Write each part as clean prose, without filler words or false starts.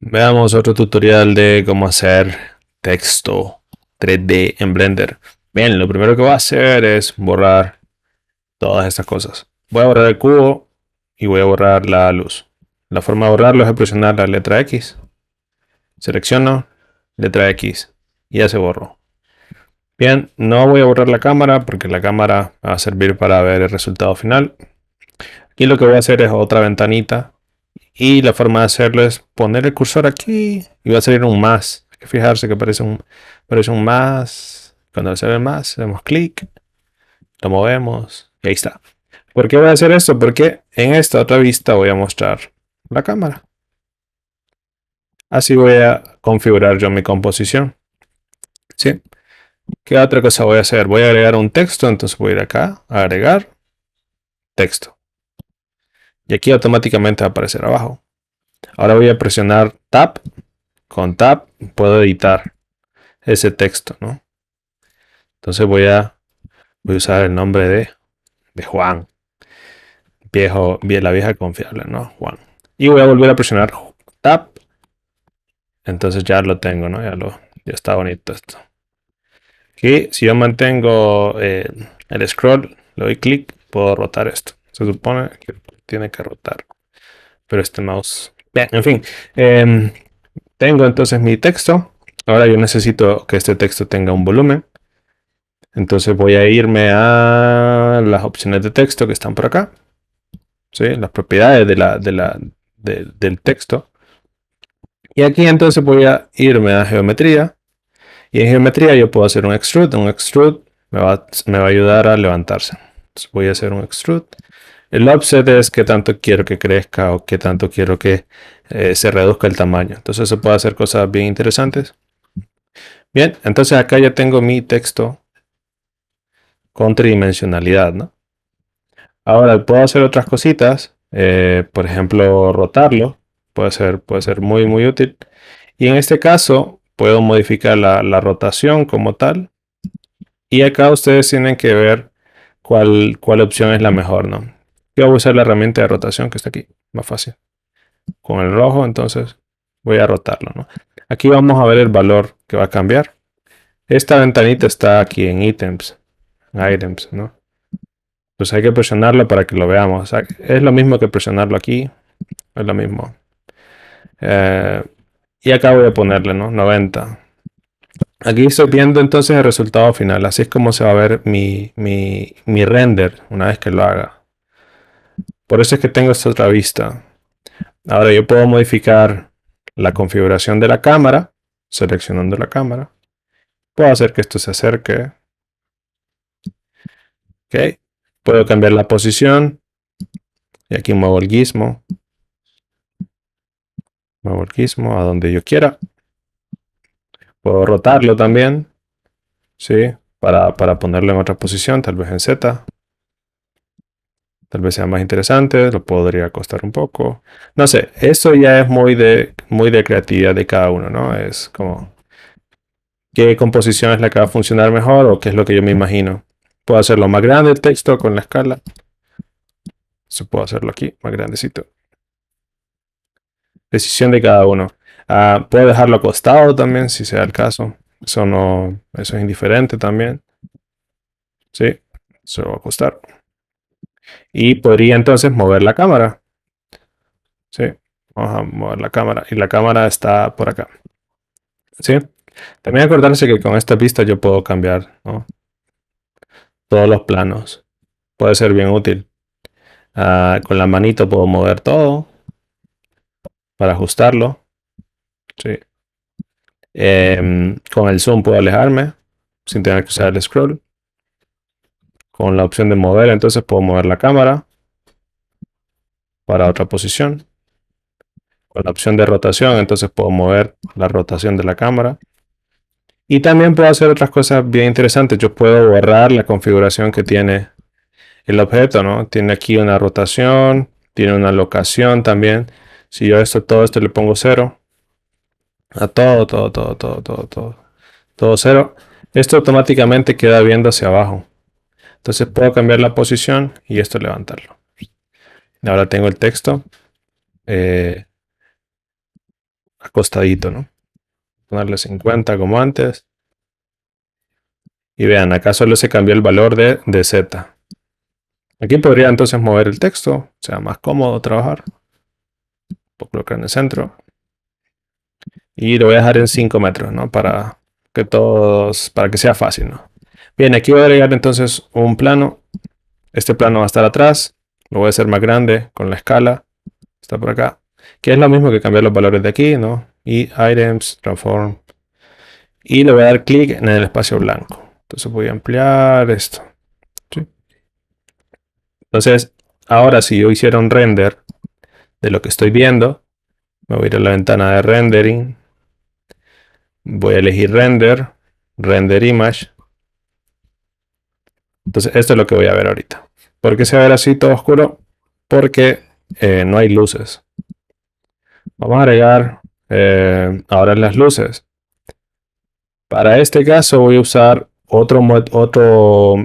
Veamos otro tutorial de cómo hacer texto 3D en Blender. Bien, lo primero que voy a hacer es borrar todas estas cosas. Voy a borrar el cubo y voy a borrar la luz. La forma de borrarlo es presionar la letra X. Selecciono letra X y ya se borró. Bien, no voy a borrar la cámara porque la cámara va a servir para ver el resultado final. Aquí lo que voy a hacer es otra ventanita. Y la forma de hacerlo es poner el cursor aquí y va a salir un más. Hay que fijarse que parece un más. Cuando se ve el más, le damos clic, lo movemos y ahí está. ¿Por qué voy a hacer esto? Porque en esta otra vista voy a mostrar la cámara. Así voy a configurar yo mi composición. ¿Sí? ¿Qué otra cosa voy a hacer? Voy a agregar un texto, entonces voy a ir acá, agregar texto. Y aquí automáticamente va a aparecer abajo. Ahora voy a presionar Tab. Con Tab puedo editar ese texto, ¿no? Entonces voy a usar el nombre de Juan. La vieja confiable, ¿no? Juan. Y voy a volver a presionar Tab. Entonces ya lo tengo, ¿no? Ya está bonito esto. Aquí, si yo mantengo el scroll, le doy clic, puedo rotar esto. Se supone que tiene que rotar. Pero este mouse. Bien, en fin. Tengo entonces mi texto. Ahora yo necesito que este texto tenga un volumen. Entonces voy a irme a las opciones de texto que están por acá. ¿Sí? Las propiedades del texto. Y aquí entonces voy a irme a geometría. Y en geometría yo puedo hacer un extrude. Un extrude me va a ayudar a levantarse. Entonces voy a hacer un extrude. El offset es qué tanto quiero que crezca o qué tanto quiero que se reduzca el tamaño. Entonces se puede hacer cosas bien interesantes. Bien, entonces acá ya tengo mi texto con tridimensionalidad, ¿no? Ahora puedo hacer otras cositas, por ejemplo, rotarlo, puede ser muy, muy útil. Y en este caso, puedo modificar la rotación como tal. Y acá ustedes tienen que ver cuál opción es la mejor, ¿no? Yo voy a usar la herramienta de rotación que está aquí, más fácil. Con el rojo, entonces voy a rotarlo, ¿no? Aquí vamos a ver el valor que va a cambiar. Esta ventanita está aquí en items, ¿no? Pues hay que presionarlo para que lo veamos. O sea, es lo mismo que presionarlo aquí. Es lo mismo. Eh, y acá voy a ponerle, ¿no? 90. Aquí estoy viendo entonces el resultado final. Así es como se va a ver mi render una vez que lo haga. Por eso es que tengo esta otra vista. Ahora yo puedo modificar la configuración de la cámara. Seleccionando la cámara. Puedo hacer que esto se acerque. Ok. Puedo cambiar la posición. Y aquí muevo el gizmo. Muevo el gizmo a donde yo quiera. Puedo rotarlo también, ¿sí? Para ponerlo en otra posición, tal vez en Z. Tal vez sea más interesante, lo podría costar un poco. No sé, eso ya es muy de creatividad de cada uno, ¿no? Es como qué composición es la que va a funcionar mejor o qué es lo que yo me imagino. Puedo hacerlo más grande el texto con la escala. Eso puedo hacerlo aquí, más grandecito. Decisión de cada uno. Puedo dejarlo acostado también, si sea el caso. Eso es indiferente también. Sí, se lo va a acostar. Y podría entonces mover la cámara. Sí, vamos a mover la cámara. Y la cámara está por acá. Sí, también acordarse que con esta pista yo puedo cambiar, ¿no? Todos los planos. Puede ser bien útil. Con la manito puedo mover todo para ajustarlo. Sí. Con el zoom puedo alejarme sin tener que usar el scroll. Con la opción de mover, entonces puedo mover la cámara para otra posición. Con la opción de rotación, entonces puedo mover la rotación de la cámara. Y también puedo hacer otras cosas bien interesantes. Yo puedo borrar la configuración que tiene el objeto, ¿no? Tiene aquí una rotación, tiene una locación también. Si yo todo esto le pongo 0, a todo 0, esto automáticamente queda viendo hacia abajo. Entonces puedo cambiar la posición y esto levantarlo. Ahora tengo el texto costadito, ¿no? Ponerle 50 como antes. Y vean, acá solo se cambió el valor de Z. Aquí podría entonces mover el texto, sea más cómodo trabajar. Puedo colocar en el centro. Y lo voy a dejar en 5 metros, ¿no? Para que sea fácil, ¿no? Bien, aquí voy a agregar entonces un plano. Este plano va a estar atrás. Lo voy a hacer más grande con la escala. Está por acá. Que es lo mismo que cambiar los valores de aquí, ¿no? Y items, transform. Y le voy a dar clic en el espacio blanco. Entonces voy a ampliar esto. ¿Sí? Entonces, ahora si yo hiciera un render de lo que estoy viendo, me voy a ir a la ventana de rendering. Voy a elegir render, render image. Entonces, esto es lo que voy a ver ahorita. ¿Por qué se va a ver así todo oscuro? Porque no hay luces. Vamos a agregar ahora las luces. Para este caso voy a usar otro método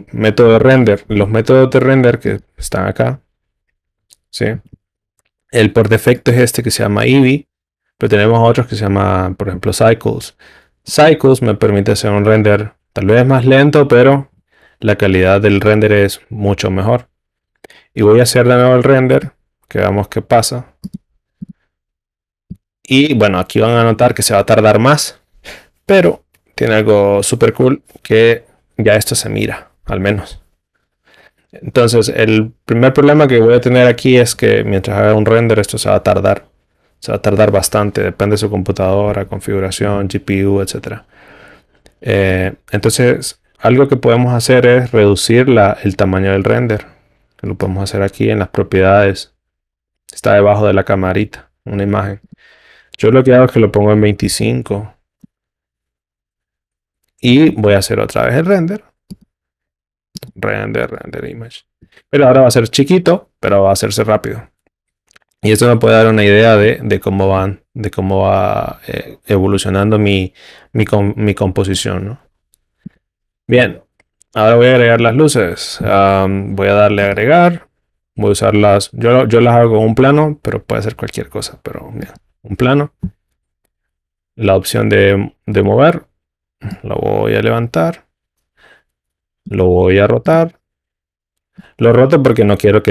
de render. Los métodos de render que están acá. ¿Sí? El por defecto es este que se llama Eevee. Pero tenemos otros que se llaman, por ejemplo, Cycles. Cycles me permite hacer un render tal vez más lento, pero la calidad del render es mucho mejor. Y voy a hacer de nuevo el render, que veamos qué pasa. Y bueno, aquí van a notar que se va a tardar más, pero tiene algo súper cool que ya esto se mira, al menos. Entonces, el primer problema que voy a tener aquí es que mientras haga un render, esto se va a tardar. Se va a tardar bastante, depende de su computadora, configuración, GPU, etc. Entonces, algo que podemos hacer es reducir el tamaño del render. Lo podemos hacer aquí en las propiedades. Está debajo de la camarita, una imagen. Yo lo que hago es que lo pongo en 25. Y voy a hacer otra vez el render. Render image. Pero ahora va a ser chiquito, pero va a hacerse rápido. Y esto me puede dar una idea de cómo va evolucionando mi composición, ¿no? Bien, ahora voy a agregar las luces. Voy a darle a agregar. Voy a usarlas. Yo las hago con un plano, pero puede ser cualquier cosa. Pero bien, un plano. La opción de mover. Lo voy a levantar. Lo voy a rotar. Lo roto porque no quiero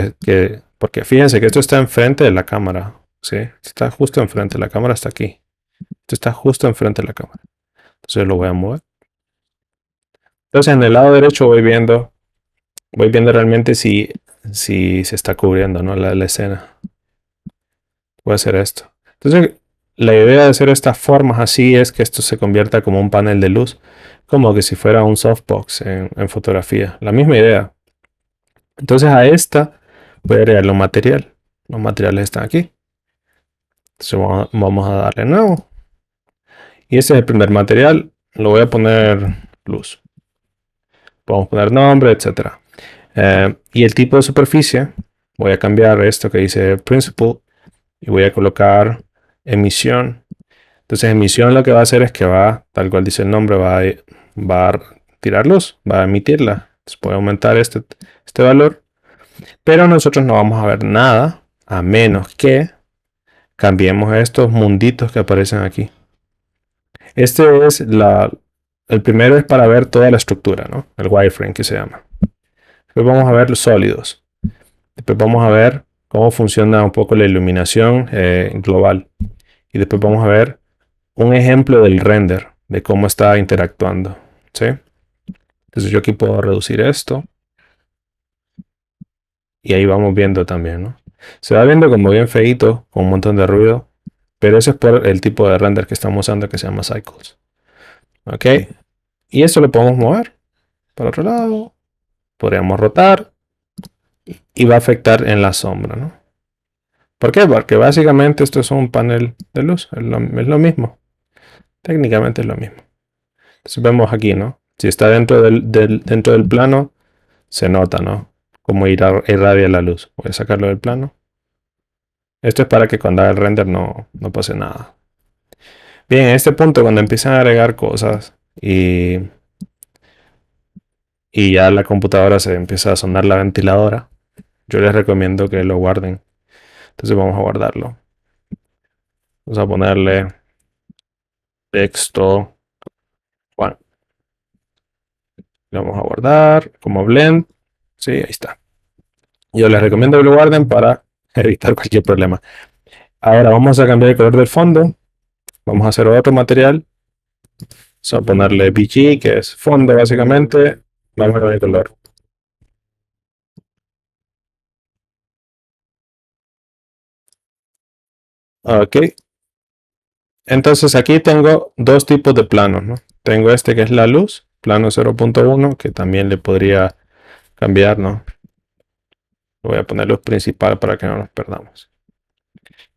porque fíjense que esto está enfrente de la cámara. ¿Sí? Está justo enfrente. La cámara está aquí. Esto está justo enfrente de la cámara. Entonces lo voy a mover. Entonces en el lado derecho voy viendo realmente si se está cubriendo, ¿no? la escena. Voy a hacer esto. Entonces la idea de hacer estas formas así es que esto se convierta como un panel de luz. Como que si fuera un softbox en fotografía. La misma idea. Entonces a esta voy a agregarle un material. Los materiales están aquí. Entonces vamos a darle nuevo. Y este es el primer material. Lo voy a poner luz. Podemos poner nombre, etc. Y el tipo de superficie. Voy a cambiar esto que dice Principle. Y voy a colocar emisión. Entonces emisión lo que va a hacer es que tal cual dice el nombre, va a tirar luz. Va a emitirla. Entonces puede aumentar este valor. Pero nosotros no vamos a ver nada. A menos que cambiemos estos munditos que aparecen aquí. El primero es para ver toda la estructura, ¿no? El wireframe que se llama. Después vamos a ver los sólidos. Después vamos a ver cómo funciona un poco la iluminación global. Y después vamos a ver un ejemplo del render, de cómo está interactuando. ¿Sí? Entonces yo aquí puedo reducir esto. Y ahí vamos viendo también, ¿no? Se va viendo como bien feíto, con un montón de ruido. Pero eso es por el tipo de render que estamos usando que se llama Cycles. ¿Ok? Y eso lo podemos mover para otro lado. Podríamos rotar. Y va a afectar en la sombra, ¿no? ¿Por qué? Porque básicamente esto es un panel de luz. Es lo mismo. Técnicamente es lo mismo. Entonces vemos aquí, ¿no? Si está dentro del plano, se nota, ¿no? Cómo irradia la luz. Voy a sacarlo del plano. Esto es para que cuando haga el render no pase nada. Bien, en este punto, cuando empiezan a agregar cosas y ya la computadora se empieza a sonar la ventiladora, yo les recomiendo que lo guarden. Entonces vamos a guardarlo. Vamos a ponerle texto Juan. Lo vamos a guardar como blend. Sí, ahí está. Yo les recomiendo que lo guarden para evitar cualquier problema. Ahora vamos a cambiar el color del fondo. Vamos a hacer otro material. Vamos a ponerle BG, que es fondo básicamente. Vamos a ver el color. Ok. Entonces aquí tengo dos tipos de planos, ¿no? Tengo este que es la luz, plano 0.1, que también le podría cambiar, ¿no? Voy a poner luz principal para que no nos perdamos.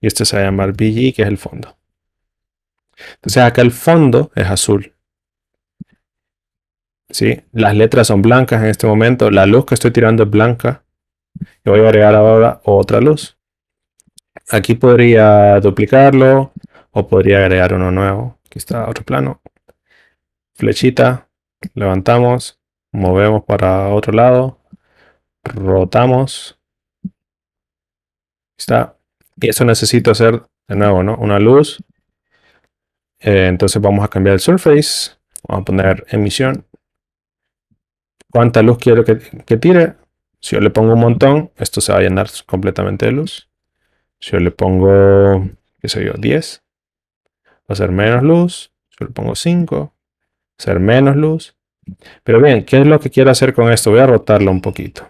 Y este se va a llamar BG, que es el fondo. Entonces acá el fondo es azul. ¿Sí? Las letras son blancas en este momento. La luz que estoy tirando es blanca. Y voy a agregar ahora otra luz. Aquí podría duplicarlo o podría agregar uno nuevo. Aquí está otro plano. Flechita. Levantamos. Movemos para otro lado. Rotamos. Está. Y eso necesito hacer de nuevo, ¿no? Una luz. Entonces vamos a cambiar el surface. Vamos a poner emisión. ¿Cuánta luz quiero que tire? Si yo le pongo un montón, esto se va a llenar completamente de luz. Si yo le pongo, qué sé yo, 10, va a ser menos luz. Si yo le pongo 5, va a ser menos luz. Pero bien, ¿qué es lo que quiero hacer con esto? Voy a rotarlo un poquito.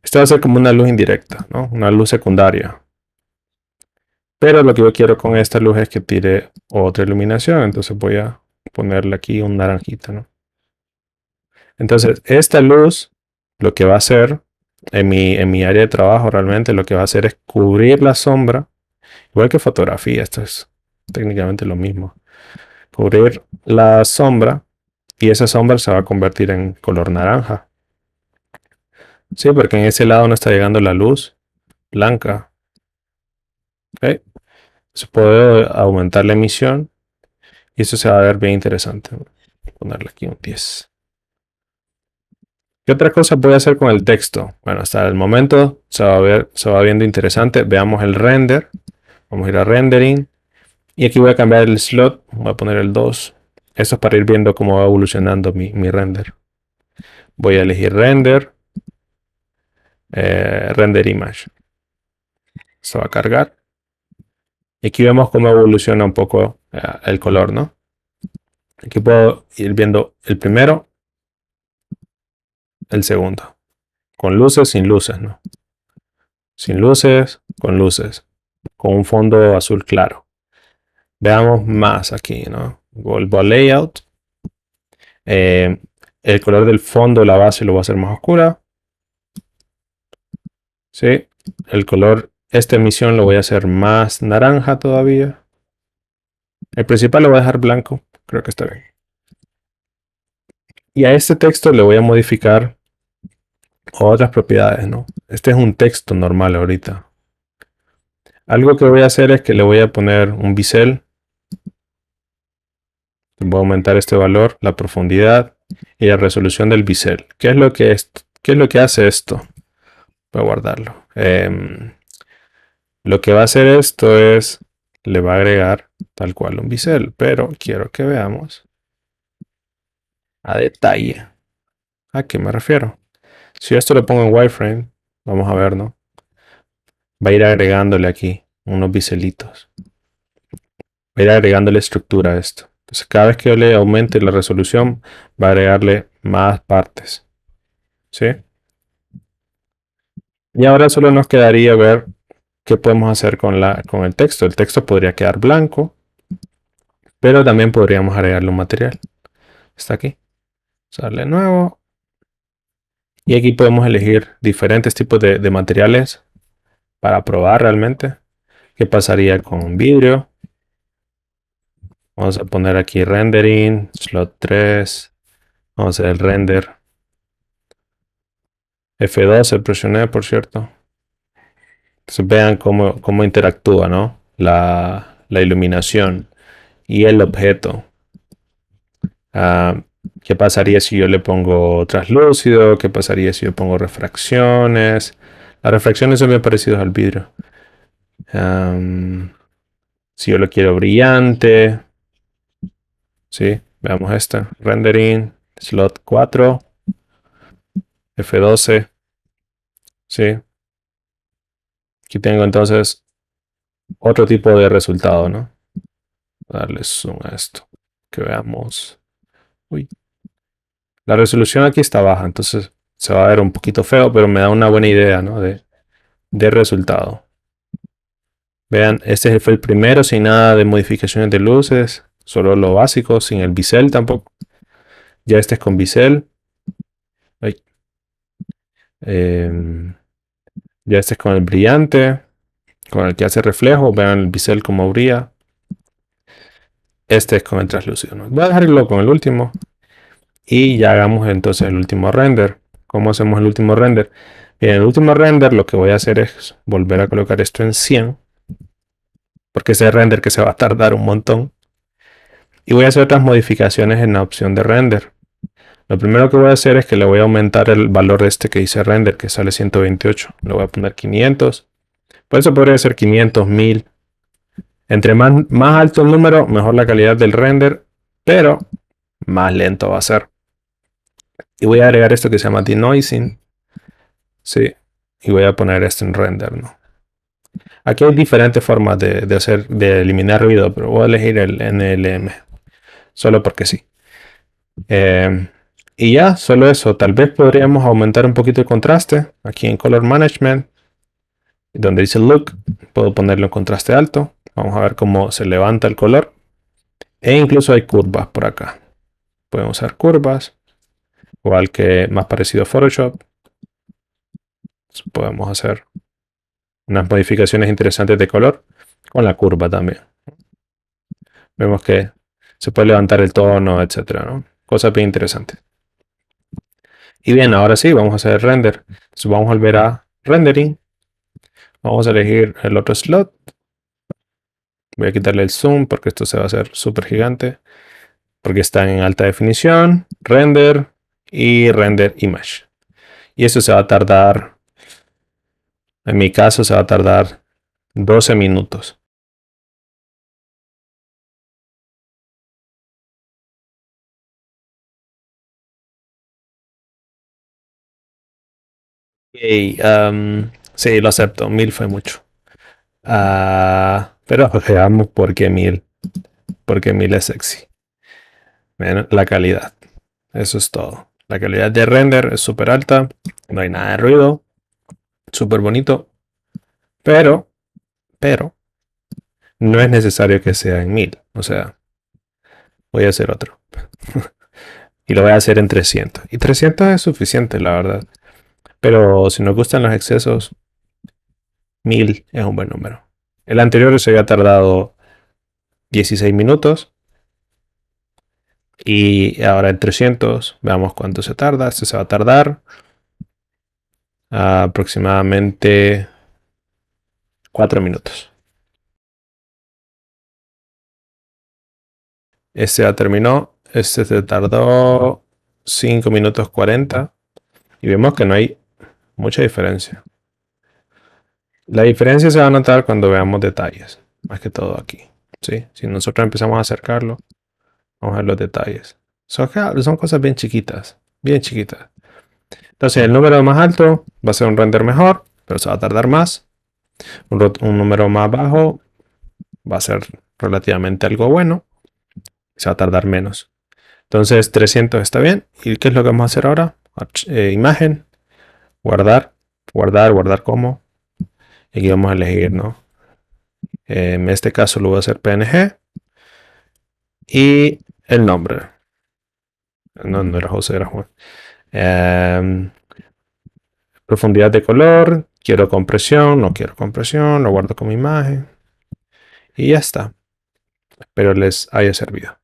Esto va a ser como una luz indirecta, ¿no? Una luz secundaria. Pero lo que yo quiero con esta luz es que tire otra iluminación. Entonces voy a ponerle aquí un naranjita, ¿no? Entonces, esta luz lo que va a hacer en mi área de trabajo realmente lo que va a hacer es cubrir la sombra, igual que fotografía, esto es técnicamente lo mismo. Cubrir la sombra y esa sombra se va a convertir en color naranja. Sí, porque en ese lado no está llegando la luz blanca. ¿Okay? Se puede aumentar la emisión y eso se va a ver bien interesante. Voy a ponerle aquí un 10. ¿Qué otra cosa voy a hacer con el texto? Bueno, hasta el momento se va viendo interesante. Veamos el render. Vamos a ir a rendering. Y aquí voy a cambiar el slot. Voy a poner el 2. Esto es para ir viendo cómo va evolucionando mi render. Voy a elegir render. Render image. Esto va a cargar. Y aquí vemos cómo evoluciona un poco el color, ¿no? Aquí puedo ir viendo el primero, el segundo. Con luces, sin luces, ¿no? Sin luces, con luces. Con un fondo azul claro. Veamos más aquí, ¿no? Vuelvo a layout. El color del fondo, la base, lo voy a hacer más oscura. ¿Sí? El color, esta emisión lo voy a hacer más naranja todavía. El principal lo voy a dejar blanco. Creo que está bien. Y a este texto le voy a modificar otras propiedades, ¿no? Este es un texto normal ahorita. Algo que voy a hacer es que le voy a poner un bisel. Voy a aumentar este valor, la profundidad y la resolución del bisel. ¿Qué es lo que hace esto? Voy a guardarlo. Lo que va a hacer esto es, le va a agregar tal cual un bisel, pero quiero que veamos a detalle. ¿A qué me refiero? Si esto lo pongo en wireframe, vamos a ver, ¿no? Va a ir agregándole aquí unos biselitos. Va a ir agregándole estructura a esto. Entonces cada vez que yo le aumente la resolución, va a agregarle más partes. ¿Sí? Y ahora solo nos quedaría ver qué podemos hacer con el texto. El texto podría quedar blanco, pero también podríamos agregarle un material. Está aquí. Darle nuevo. Y aquí podemos elegir diferentes tipos de materiales para probar realmente qué pasaría con vidrio. Vamos a poner aquí rendering, slot 3. Vamos a hacer el render. F12 presioné, por cierto. Entonces vean cómo interactúa, ¿no? La iluminación y el objeto. ¿Qué pasaría si yo le pongo translúcido? ¿Qué pasaría si yo pongo refracciones? Las refracciones son bien parecidas al vidrio. Si yo lo quiero brillante. ¿sí? Veamos esta. Rendering, slot 4, F12, ¿sí? Aquí tengo entonces otro tipo de resultado, ¿no? Darle zoom a esto. Que veamos. Uy. La resolución aquí está baja, entonces se va a ver un poquito feo, pero me da una buena idea, ¿no? De resultado. Vean, este fue el primero sin nada de modificaciones de luces, solo lo básico, sin el bisel tampoco. Ya este es con bisel. Ya este es con el brillante, con el que hace reflejo. Vean el bisel como brilla. Este es con el translúcido, ¿no? Voy a dejarlo con el último. Y ya hagamos entonces el último render. ¿Cómo hacemos el último render? Bien, el último render lo que voy a hacer es volver a colocar esto en 100. Porque ese render que se va a tardar un montón. Y voy a hacer otras modificaciones en la opción de render. Lo primero que voy a hacer es que le voy a aumentar el valor de este que dice render, que sale 128. Le voy a poner 500. Por eso podría ser 500, 1000. Entre más alto el número, mejor la calidad del render, pero más lento va a ser. Y voy a agregar esto que se llama denoising. Sí. Y voy a poner esto en render, ¿no? Aquí hay diferentes formas de eliminar ruido, pero voy a elegir el NLM. Solo porque sí. Y ya, solo eso. Tal vez podríamos aumentar un poquito el contraste. Aquí en Color Management, donde dice Look, puedo ponerlo en contraste alto. Vamos a ver cómo se levanta el color. E incluso hay curvas por acá. Podemos usar curvas. Igual que más parecido a Photoshop. Podemos hacer unas modificaciones interesantes de color con la curva también. Vemos que se puede levantar el tono, etcétera, ¿no? Cosas bien interesantes. Y bien, ahora sí, vamos a hacer render. Entonces vamos a volver a rendering. Vamos a elegir el otro slot. Voy a quitarle el zoom porque esto se va a hacer súper gigante. Porque está en alta definición, render y render image. Y eso se va a tardar, en mi caso se va a tardar 12 minutos. Okay, sí, lo acepto. 1000 fue mucho. Pero veamos por qué 1000. Porque 1000 es sexy. Bueno, la calidad. Eso es todo. La calidad de render es súper alta. No hay nada de ruido. Súper bonito. Pero no es necesario que sea en 1000. O sea, voy a hacer otro. Y lo voy a hacer en 300. Y 300 es suficiente, la verdad. Pero si nos gustan los excesos, 1000 es un buen número. El anterior se había tardado 16 minutos. Y ahora en 300, veamos cuánto se tarda. Este se va a tardar aproximadamente 4 minutos. Este ya terminó. Este se tardó 5 minutos 40. Y vemos que no hay mucha diferencia. La diferencia se va a notar cuando veamos detalles. Más que todo aquí. ¿Sí? Si nosotros empezamos a acercarlo, vamos a ver los detalles. Son cosas bien chiquitas. Bien chiquitas. Entonces el número más alto va a ser un render mejor, pero se va a tardar más. Un número más bajo va a ser relativamente algo bueno. Se va a tardar menos. Entonces 300 está bien. ¿Y qué es lo que vamos a hacer ahora? Imagen. Guardar. Guardar como. Y aquí vamos a elegir, ¿no? En este caso lo voy a hacer PNG. Y el nombre. No era José, era Juan. Profundidad de color. Quiero compresión. No quiero compresión. Lo guardo como imagen. Y ya está. Espero les haya servido.